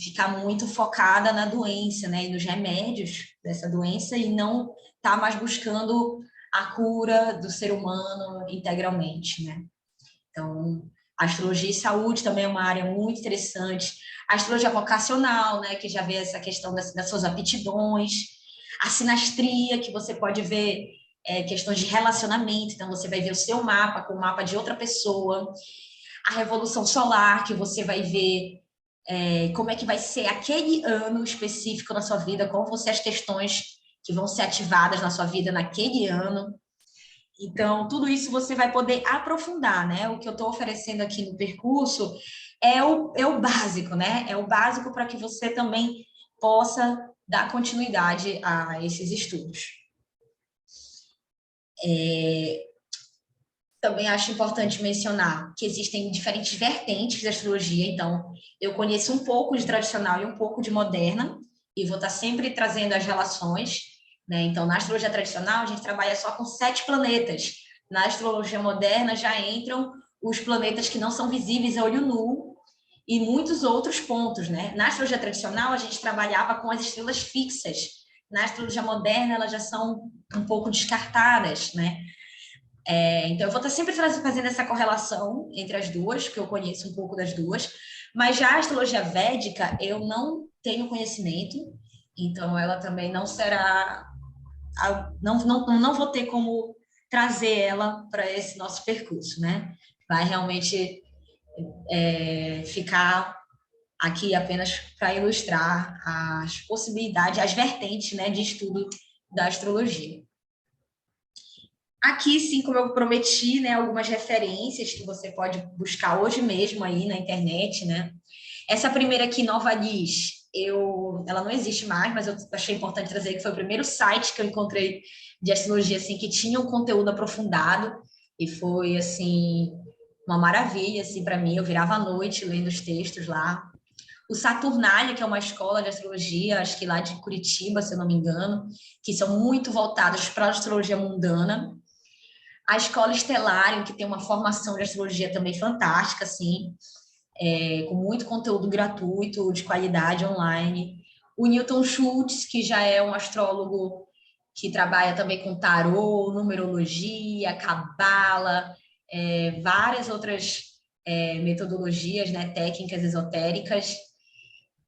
ficar muito focada na doença, né? E nos remédios dessa doença e não tá mais buscando a cura do ser humano integralmente, né? Então, astrologia e saúde também é uma área muito interessante. A astrologia vocacional, né, que já vê essa questão das suas aptidões. A sinastria, que você pode ver questões de relacionamento. Então, você vai ver o seu mapa com o mapa de outra pessoa. A revolução solar, que você vai ver como é que vai ser aquele ano específico na sua vida, como vão ser as questões que vão ser ativadas na sua vida naquele ano. Então, tudo isso você vai poder aprofundar, né? O que eu estou oferecendo aqui no percurso é o básico, né? É o básico para que você também possa dar continuidade a esses estudos. Também acho importante mencionar que existem diferentes vertentes da astrologia, então eu conheço um pouco de tradicional e um pouco de moderna, e vou estar sempre trazendo as relações, né? Então, na astrologia tradicional, a gente trabalha só com 7 planetas. Na astrologia moderna já entram os planetas que não são visíveis a olho nu e muitos outros pontos, né? Na astrologia tradicional, a gente trabalhava com as estrelas fixas. Na astrologia moderna, elas já são um pouco descartadas, né? Então, eu vou estar sempre fazendo essa correlação entre as duas, porque eu conheço um pouco das duas, mas já a astrologia védica, eu não tenho conhecimento, então ela também não será. Não vou ter como trazer ela para esse nosso percurso, né? Vai realmente ficar aqui apenas para ilustrar as possibilidades, as vertentes, né, de estudo da astrologia. Aqui, sim, como eu prometi, né, algumas referências que você pode buscar hoje mesmo aí na internet, né? Essa primeira aqui, Nova Liz, ela não existe mais, mas eu achei importante trazer que foi o primeiro site que eu encontrei de astrologia, assim, que tinha um conteúdo aprofundado e foi, assim, uma maravilha, assim, para mim. Eu virava à noite lendo os textos lá. O Saturnália, que é uma escola de astrologia, acho que lá de Curitiba, se eu não me engano, que são muito voltados para a astrologia mundana. A Escola Stellarium, que tem uma formação de astrologia também fantástica, assim, com muito conteúdo gratuito, de qualidade online. O Newton Schultz, que já é um astrólogo que trabalha também com tarô, numerologia, cabala, várias outras metodologias, né, técnicas esotéricas.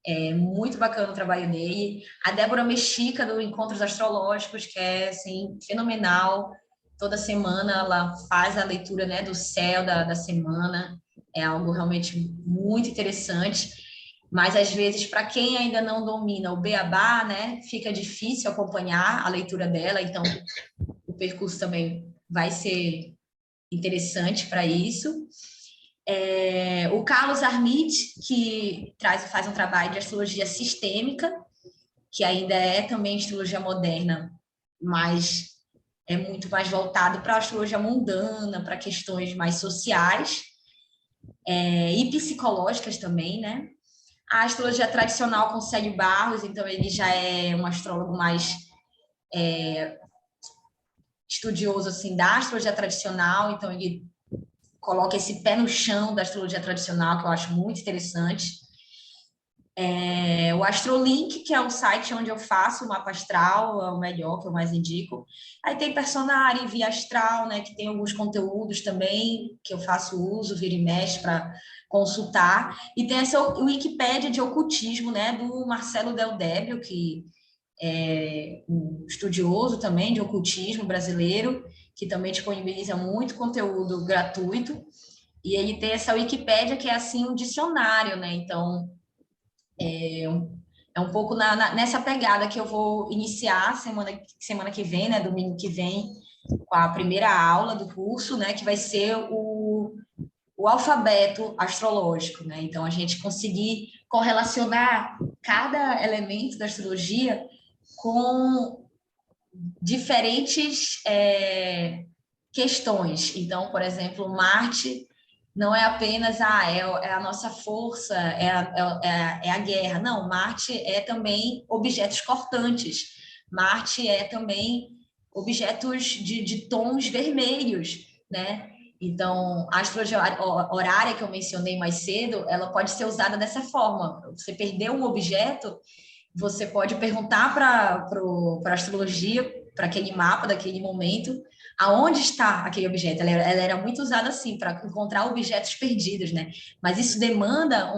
É muito bacana o trabalho dele. A Débora Mexica, do Encontros Astrológicos, que é assim, fenomenal. Toda semana ela faz a leitura, né, do céu da semana. É algo realmente muito interessante. Mas, às vezes, para quem ainda não domina o beabá, né, fica difícil acompanhar a leitura dela. Então, o percurso também vai ser interessante para isso. O Carlos Armit, que faz um trabalho de astrologia sistêmica, que ainda é também astrologia moderna, mas é muito mais voltado para a astrologia mundana, para questões mais sociais, e psicológicas também, né? A astrologia tradicional com Célio Barros, então ele já é um astrólogo mais estudioso assim da astrologia tradicional, então ele coloca esse pé no chão da astrologia tradicional, que eu acho muito interessante. O Astrolink, que é o site onde eu faço o mapa astral, é o melhor, que eu mais indico. Aí tem Personari, Via Astral, né, que tem alguns conteúdos também, que eu faço uso, vira e mexe para consultar. E tem essa Wikipédia de ocultismo, né, do Marcelo Del Débio, que é um estudioso também de ocultismo brasileiro, que também disponibiliza muito conteúdo gratuito. E ele tem essa Wikipédia que é assim um dicionário, né? Então, é um pouco nessa pegada que eu vou iniciar semana que vem, né? Domingo que vem, com a primeira aula do curso, né? Que vai ser o alfabeto astrológico, né? Então, a gente conseguir correlacionar cada elemento da astrologia com diferentes questões. Então, por exemplo, Marte não é apenas é a nossa força, é a guerra. Não, Marte é também objetos cortantes. Marte é também objetos de tons vermelhos, né? Então, a astrologia horária que eu mencionei mais cedo, ela pode ser usada dessa forma. Você perdeu um objeto, você pode perguntar para a astrologia, para aquele mapa daquele momento, aonde está aquele objeto. Ela era muito usada assim, para encontrar objetos perdidos, né? Mas isso demanda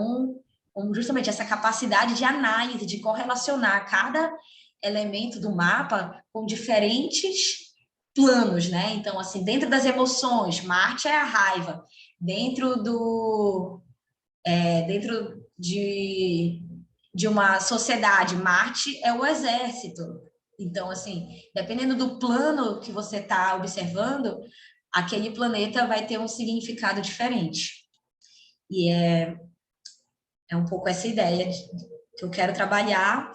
justamente essa capacidade de análise, de correlacionar cada elemento do mapa com diferentes planos, né? Então, assim, dentro das emoções, Marte é a raiva. Dentro de uma sociedade, Marte é o exército. Então, assim, dependendo do plano que você está observando, aquele planeta vai ter um significado diferente. E é um pouco essa ideia que eu quero trabalhar.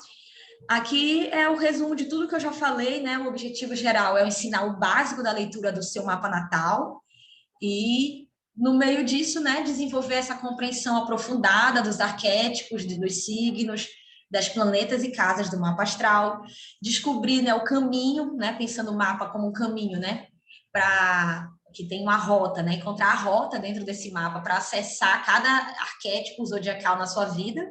Aqui é o resumo de tudo que eu já falei, né? O objetivo geral é ensinar o básico da leitura do seu mapa natal e, no meio disso, né, desenvolver essa compreensão aprofundada dos arquétipos, dos signos, das planetas e casas do mapa astral, descobrir, né, o caminho, né, pensando o mapa como um caminho, né, para que tem uma rota, né, encontrar a rota dentro desse mapa para acessar cada arquétipo zodiacal na sua vida,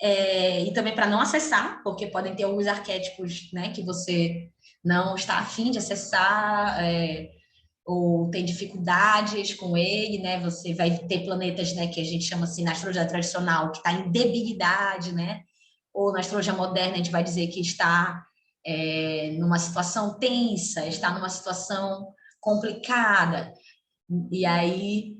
e também para não acessar, porque podem ter alguns arquétipos, né, que você não está afim de acessar, ou tem dificuldades com ele, né? Você vai ter planetas, né, que a gente chama assim na astrologia tradicional, que está em debilidade, né? Ou na astrologia moderna a gente vai dizer que está numa situação tensa, está numa situação complicada. E aí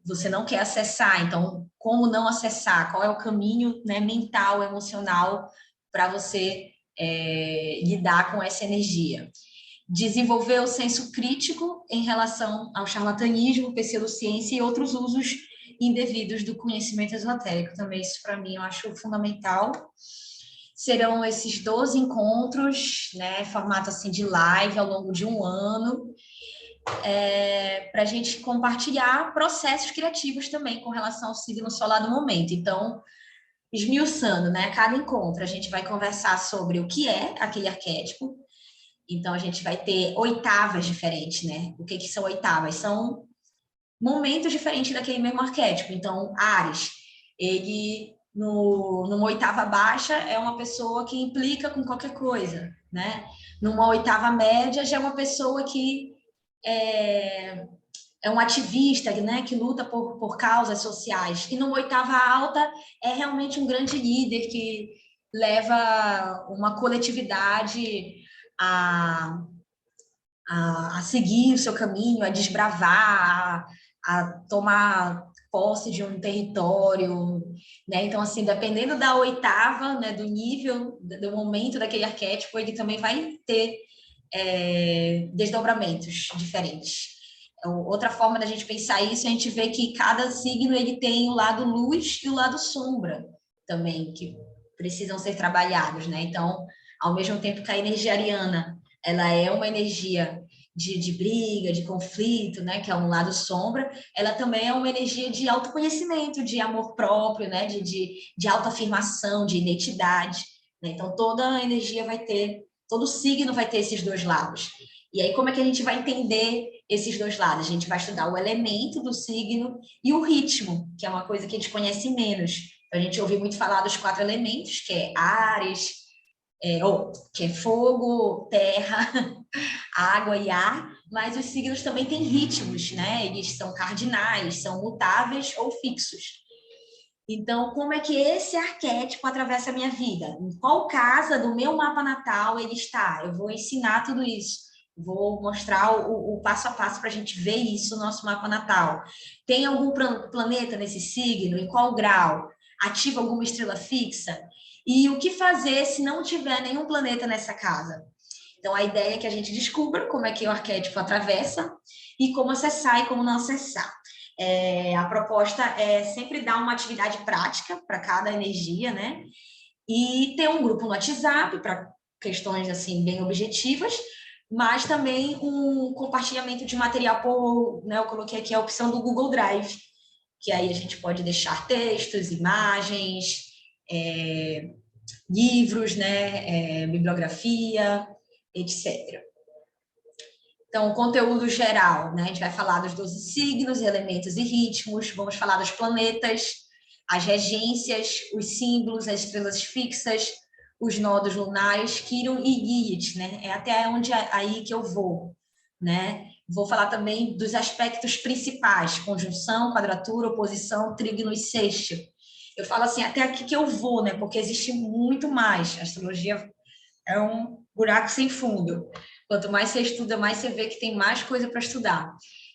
você não quer acessar. Então, como não acessar? Qual é o caminho, né, mental, emocional para você lidar com essa energia? Desenvolver o senso crítico em relação ao charlatanismo, pseudociência e outros usos indevidos do conhecimento esotérico. Também isso, para mim, eu acho fundamental. Serão esses 12 encontros, né, formato assim de live ao longo de um ano, para a gente compartilhar processos criativos também com relação ao signo solar do momento. Então, esmiuçando, né, cada encontro, a gente vai conversar sobre o que é aquele arquétipo. Então, a gente vai ter oitavas diferentes, né? O que são oitavas? São momentos diferentes daquele mesmo arquétipo. Então, Áries, ele, numa oitava baixa, é uma pessoa que implica com qualquer coisa, né? Numa oitava média, já é uma pessoa que é um ativista, né? Que luta por causas sociais. E numa oitava alta, é realmente um grande líder que leva uma coletividade a, a seguir o seu caminho, a desbravar, a tomar posse de um território, né? Então, assim, dependendo da oitava, né, do nível, do momento daquele arquétipo, ele também vai ter desdobramentos diferentes. Outra forma da gente pensar isso é a gente ver que cada signo ele tem o lado luz e o lado sombra também, que precisam ser trabalhados, né? Então, ao mesmo tempo que a energia ariana ela é uma energia de briga, de conflito, né, que é um lado sombra, ela também é uma energia de autoconhecimento, de amor próprio, né, de autoafirmação, de identidade, né? Então, toda energia vai ter, todo signo vai ter esses dois lados. E aí, como é que a gente vai entender esses dois lados? A gente vai estudar o elemento do signo e o ritmo, que é uma coisa que a gente conhece menos. A gente ouve muito falar dos 4 elementos, que é Áries, que é fogo, terra, água e ar, mas os signos também têm ritmos, né? Eles são cardinais, são mutáveis ou fixos. Então, como é que esse arquétipo atravessa a minha vida? Em qual casa do meu mapa natal ele está? Eu vou ensinar tudo isso. Vou mostrar o passo a passo para a gente ver isso no nosso mapa natal. Tem algum planeta nesse signo? Em qual grau? Ativa alguma estrela fixa? E o que fazer se não tiver nenhum planeta nessa casa? Então, a ideia é que a gente descubra como é que o arquétipo atravessa e como acessar e como não acessar. A proposta é sempre dar uma atividade prática para cada energia, né? E ter um grupo no WhatsApp para questões assim bem objetivas, mas também um compartilhamento de material por, né, eu coloquei aqui a opção do Google Drive, que aí a gente pode deixar textos, imagens, livros, né, bibliografia, etc. Então, o conteúdo geral, né? A gente vai falar dos 12 signos, elementos e ritmos, vamos falar dos planetas, as regências, os símbolos, as estrelas fixas, os nodos lunares, Quirón e Lilith, né? É até onde aí que eu vou, né? Vou falar também dos aspectos principais, conjunção, quadratura, oposição, trígono e sexto. Eu falo assim, até aqui que eu vou, né? Porque existe muito mais. A astrologia é um buraco sem fundo. Quanto mais você estuda, mais você vê que tem mais coisa para estudar.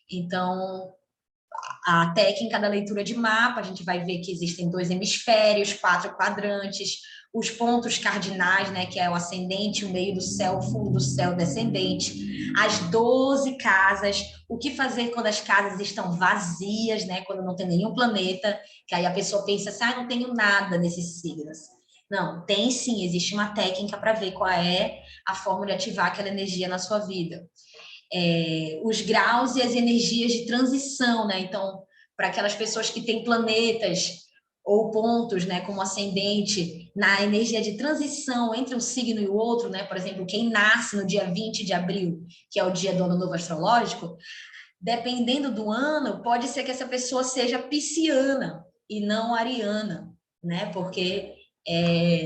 Então, a técnica da leitura de mapa, a gente vai ver que existem 2 hemisférios, 4 quadrantes, os pontos cardinais, né, que é o ascendente, o meio do céu, o fundo do céu, o descendente, as 12 casas, o que fazer quando as casas estão vazias, né, quando não tem nenhum planeta, que aí a pessoa pensa assim, não tenho nada nesses signos. Não, tem sim, existe uma técnica para ver qual é a forma de ativar aquela energia na sua vida. Os graus e as energias de transição, né? Então, para aquelas pessoas que têm planetas ou pontos, né, como ascendente, na energia de transição entre um signo e o outro, né? Por exemplo, quem nasce no dia 20 de abril, que é o dia do ano novo astrológico, dependendo do ano, pode ser que essa pessoa seja pisciana e não ariana, né? Porque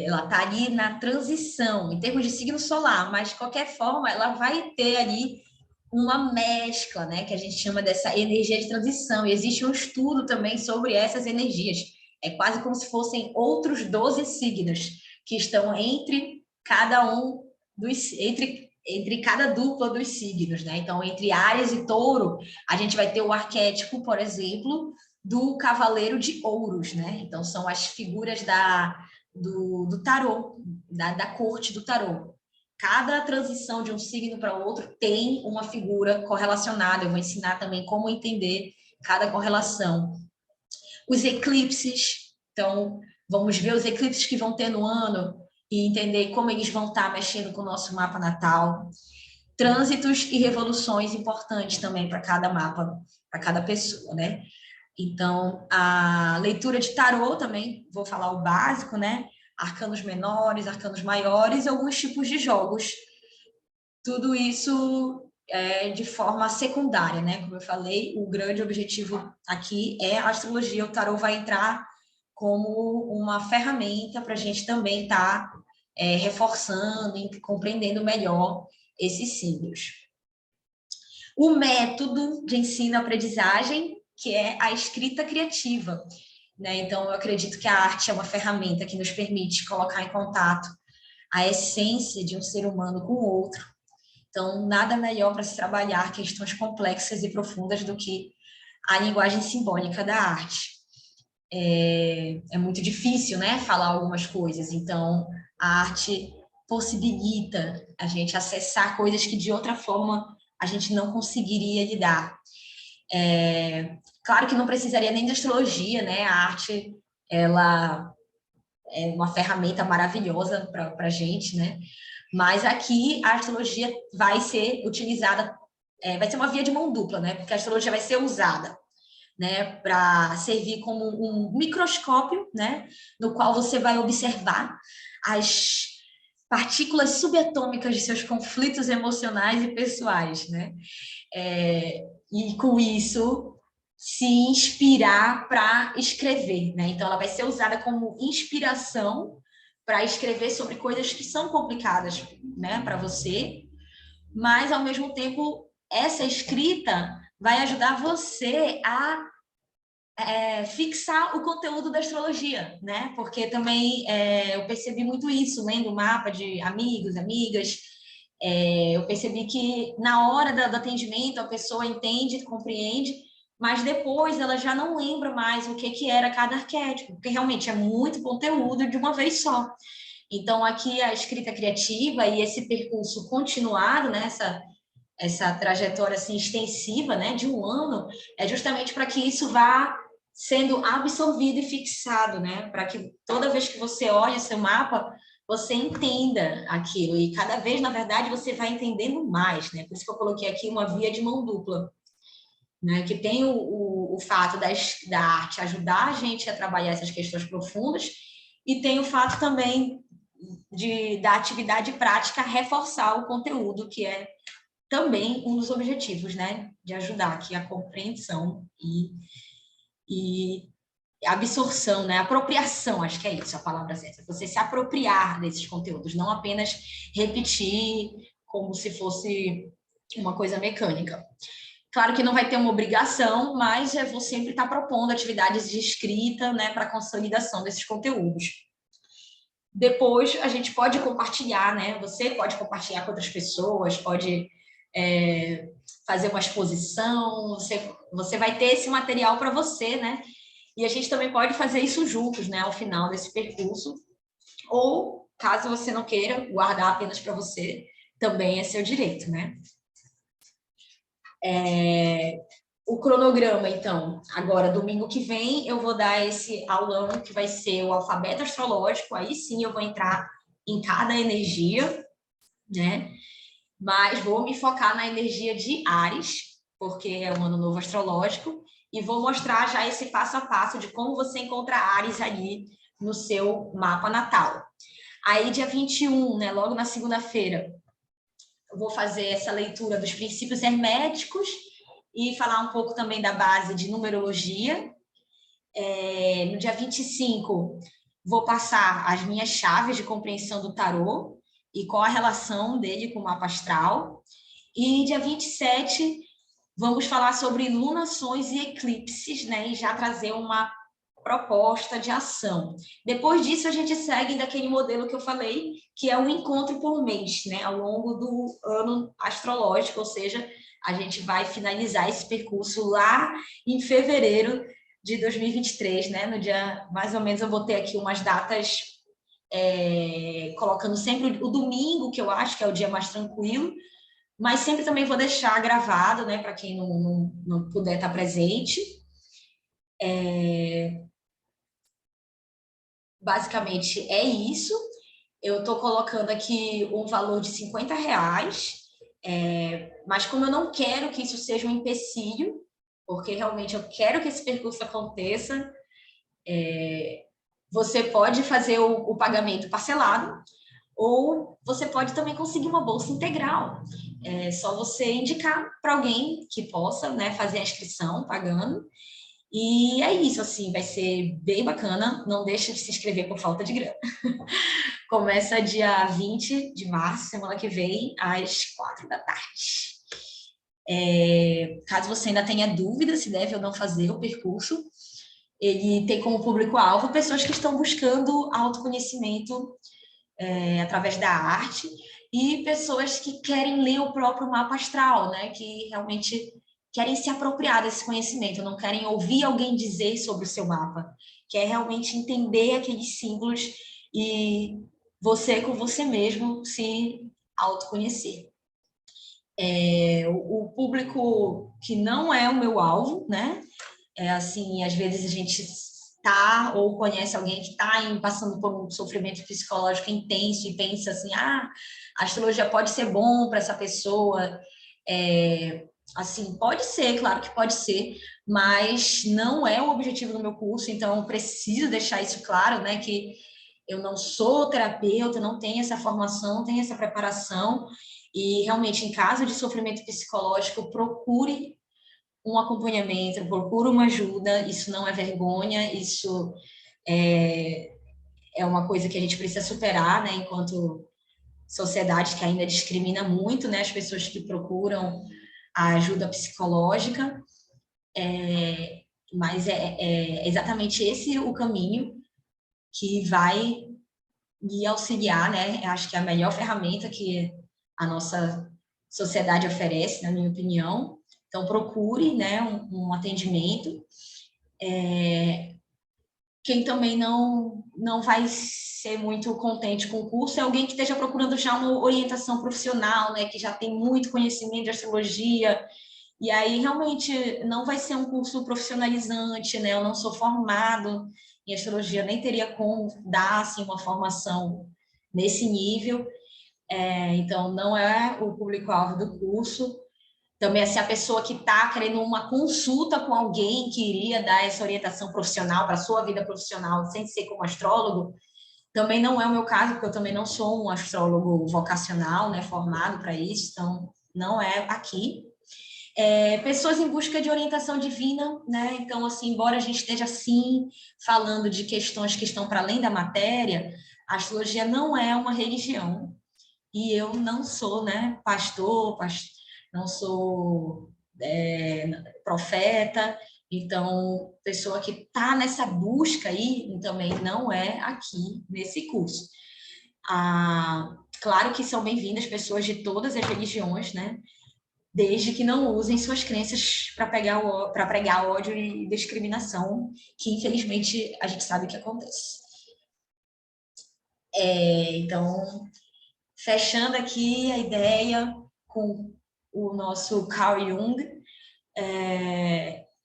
ela está ali na transição, em termos de signo solar, mas de qualquer forma, ela vai ter ali uma mescla, né, que a gente chama dessa energia de transição. E existe um estudo também sobre essas energias. É quase como se fossem outros 12 signos que estão entre cada um dos entre cada dupla dos signos, né? Então, entre Áries e Touro, a gente vai ter o arquétipo, por exemplo, do Cavaleiro de Ouros, né? Então, são as figuras do tarô, da corte do tarô. Cada transição de um signo para outro tem uma figura correlacionada. Eu vou ensinar também como entender cada correlação. Os eclipses, então, vamos ver os eclipses que vão ter no ano e entender como eles vão estar mexendo com o nosso mapa natal. Trânsitos e revoluções importantes também para cada mapa, para cada pessoa, né? Então, a leitura de tarô também, vou falar o básico, né? Arcanos menores, arcanos maiores, alguns tipos de jogos. Tudo isso de forma secundária, né? Como eu falei, o grande objetivo aqui é a astrologia. O tarô vai entrar como uma ferramenta para a gente também estar reforçando e compreendendo melhor esses símbolos. O método de ensino-aprendizagem, que é a escrita criativa, né? Então, eu acredito que a arte é uma ferramenta que nos permite colocar em contato a essência de um ser humano com o outro. Então, nada melhor para se trabalhar questões complexas e profundas do que a linguagem simbólica da arte. É muito difícil, né, falar algumas coisas. Então, a arte possibilita a gente acessar coisas que de outra forma a gente não conseguiria lidar. Claro que não precisaria nem de astrologia, né? A arte, ela é uma ferramenta maravilhosa para a gente, né? Mas aqui a astrologia vai ser utilizada, vai ser uma via de mão dupla, né? Porque a astrologia vai ser usada, né, para servir como um microscópio, né, no qual você vai observar as partículas subatômicas de seus conflitos emocionais e pessoais, né? E com isso se inspirar para escrever, né? Então ela vai ser usada como inspiração para escrever sobre coisas que são complicadas, né, para você, mas ao mesmo tempo essa escrita vai ajudar você a fixar o conteúdo da astrologia, né? Porque também eu percebi muito isso, lendo o mapa de amigos, amigas. Eu percebi que na hora do atendimento a pessoa entende, compreende, mas depois ela já não lembra mais o que era cada arquétipo, porque realmente é muito conteúdo de uma vez só. Então, aqui a escrita criativa e esse percurso continuado, né, essa trajetória assim, extensiva, né, de um ano, é justamente para que isso vá sendo absorvido e fixado, né, para que toda vez que você olha o seu mapa, você entenda aquilo, e cada vez, na verdade, você vai entendendo mais, né, por isso que eu coloquei aqui uma via de mão dupla, né, que tem o fato da arte ajudar a gente a trabalhar essas questões profundas, e tem o fato também da atividade prática reforçar o conteúdo, que é também um dos objetivos, né, de ajudar aqui a compreensão e absorção, né, apropriação, acho que é isso a palavra certa, você se apropriar desses conteúdos, não apenas repetir como se fosse uma coisa mecânica. Claro que não vai ter uma obrigação, mas eu vou sempre estar propondo atividades de escrita, né, para consolidação desses conteúdos. Depois a gente pode compartilhar, né? Você pode compartilhar com outras pessoas, pode fazer uma exposição, você vai ter esse material para você, né? E a gente também pode fazer isso juntos, né? Ao final desse percurso. Ou, caso você não queira guardar apenas para você, também é seu direito, né? O cronograma, então, agora, domingo que vem, eu vou dar esse aulão que vai ser o alfabeto astrológico, aí sim eu vou entrar em cada energia, né? Mas vou me focar na energia de Áries, porque é um ano novo astrológico, e vou mostrar já esse passo a passo de como você encontra Áries ali no seu mapa natal. Aí, dia 21, né, logo na segunda-feira, eu vou fazer essa leitura dos princípios herméticos e falar um pouco também da base de numerologia. No dia 25, vou passar as minhas chaves de compreensão do tarô e qual a relação dele com o mapa astral. E dia 27, vamos falar sobre lunações e eclipses, né? E já trazer uma proposta de ação. Depois disso, a gente segue daquele modelo que eu falei, que é um encontro por mês, né? Ao longo do ano astrológico, ou seja, a gente vai finalizar esse percurso lá em fevereiro de 2023, né? No dia, mais ou menos, eu vou ter aqui umas datas, colocando sempre o domingo, que eu acho que é o dia mais tranquilo, mas sempre também vou deixar gravado, né, para quem não puder estar presente. Basicamente é isso. Eu estou colocando aqui um valor de R$ 50, mas como eu não quero que isso seja um empecilho, porque realmente eu quero que esse percurso aconteça, você pode fazer o pagamento parcelado, ou você pode também conseguir uma bolsa integral. É só você indicar para alguém que possa, né, fazer a inscrição pagando. E é isso, assim, vai ser bem bacana. Não deixe de se inscrever por falta de grana. Começa dia 20 de março, semana que vem, às 4 da tarde. Caso você ainda tenha dúvida se deve ou não fazer o percurso, ele tem como público-alvo pessoas que estão buscando autoconhecimento através da arte, e pessoas que querem ler o próprio mapa astral, né? Que realmente querem se apropriar desse conhecimento, não querem ouvir alguém dizer sobre o seu mapa, quer realmente entender aqueles símbolos e você com você mesmo se autoconhecer. O público que não é o meu alvo, né? Assim, às vezes a gente tá ou conhece alguém que está passando por um sofrimento psicológico intenso e pensa assim, a astrologia pode ser bom para essa pessoa, assim, pode ser, claro que pode ser, mas não é o objetivo do meu curso, então eu preciso deixar isso claro, né, que eu não sou terapeuta, não tenho essa formação, não tenho essa preparação, e realmente, em caso de sofrimento psicológico, procure um acompanhamento, procure uma ajuda, isso não é vergonha, isso é, é uma coisa que a gente precisa superar, né, enquanto sociedade que ainda discrimina muito, né, as pessoas que procuram a ajuda psicológica, mas é exatamente esse o caminho que vai me auxiliar, né? Eu acho que é a melhor ferramenta que a nossa sociedade oferece, na minha opinião. Então, procure, né, um atendimento. Quem também não vai ser muito contente com o curso é alguém que esteja procurando já uma orientação profissional, né, que já tem muito conhecimento de astrologia, e aí realmente não vai ser um curso profissionalizante, né? Eu não sou formado em astrologia, nem teria como dar assim, uma formação nesse nível, então não é o público-alvo do curso. Também, assim, a pessoa que está querendo uma consulta com alguém que iria dar essa orientação profissional para a sua vida profissional, sem ser como astrólogo, também não é o meu caso, porque eu também não sou um astrólogo vocacional, né, formado para isso, então não é aqui. Pessoas em busca de orientação divina, né? Então, assim, embora a gente esteja, sim, falando de questões que estão para além da matéria, a astrologia não é uma religião, e eu não sou, né, pastor, não sou profeta, então, pessoa que está nessa busca aí também não é aqui nesse curso. Claro que são bem-vindas pessoas de todas as religiões, né? Desde que não usem suas crenças para pregar ódio e discriminação, que infelizmente a gente sabe que acontece. Então, fechando aqui a ideia com o nosso Carl Jung,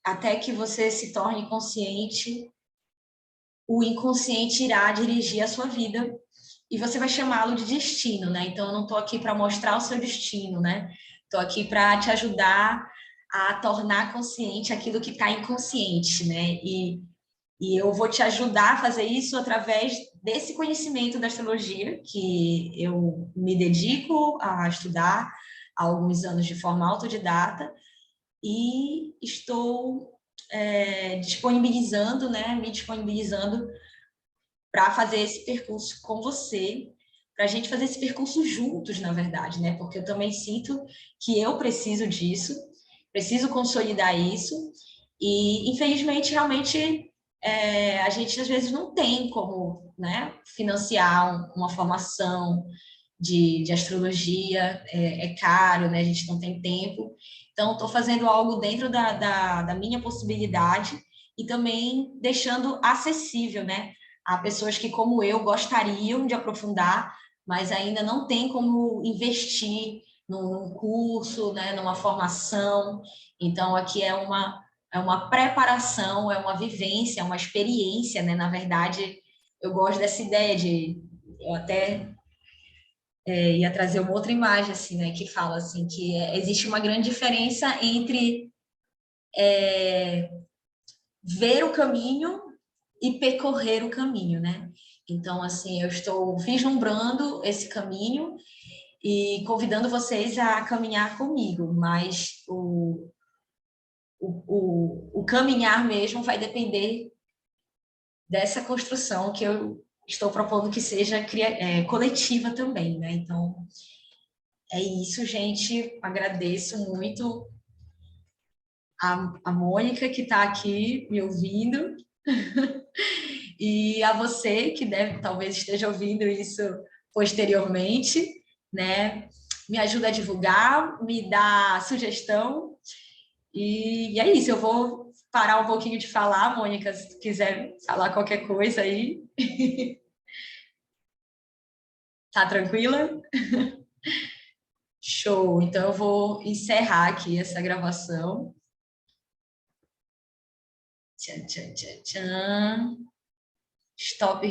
até que você se torne consciente, o inconsciente irá dirigir a sua vida e você vai chamá-lo de destino, né? Então, eu não estou aqui para mostrar o seu destino, né? Estou aqui para te ajudar a tornar consciente aquilo que está inconsciente, né? E eu vou te ajudar a fazer isso através desse conhecimento da astrologia, que eu me dedico a estudar há alguns anos de forma autodidata, e estou disponibilizando, né, me disponibilizando para fazer esse percurso com você, para a gente fazer esse percurso juntos, na verdade, né? Porque eu também sinto que eu preciso disso, preciso consolidar isso, e infelizmente, realmente, a gente às vezes não tem como, né, financiar uma formação de astrologia, é caro, né? A gente não tem tempo. Então, estou fazendo algo dentro da minha possibilidade e também deixando acessível, né? A pessoas que, como eu, gostariam de aprofundar, mas ainda não tem como investir num curso, né? Numa formação. Então, aqui é uma preparação, é uma vivência, é uma experiência, né? Na verdade, eu gosto dessa ideia de... Eu até ia trazer uma outra imagem, assim, né, que fala, assim, que existe uma grande diferença entre ver o caminho e percorrer o caminho, né? Então, assim, eu estou vislumbrando esse caminho e convidando vocês a caminhar comigo, mas o caminhar mesmo vai depender dessa construção que eu estou propondo que seja coletiva também, né? Então, é isso, gente. Agradeço muito a Mônica, que está aqui me ouvindo, e a você, que talvez esteja ouvindo isso posteriormente, né? Me ajuda a divulgar, me dá sugestão, e é isso. Eu vou parar um pouquinho de falar, Mônica, se tu quiser falar qualquer coisa aí. Tá tranquila? Show! Então eu vou encerrar aqui essa gravação. Tchan, tchan, tchan, tchan. Stop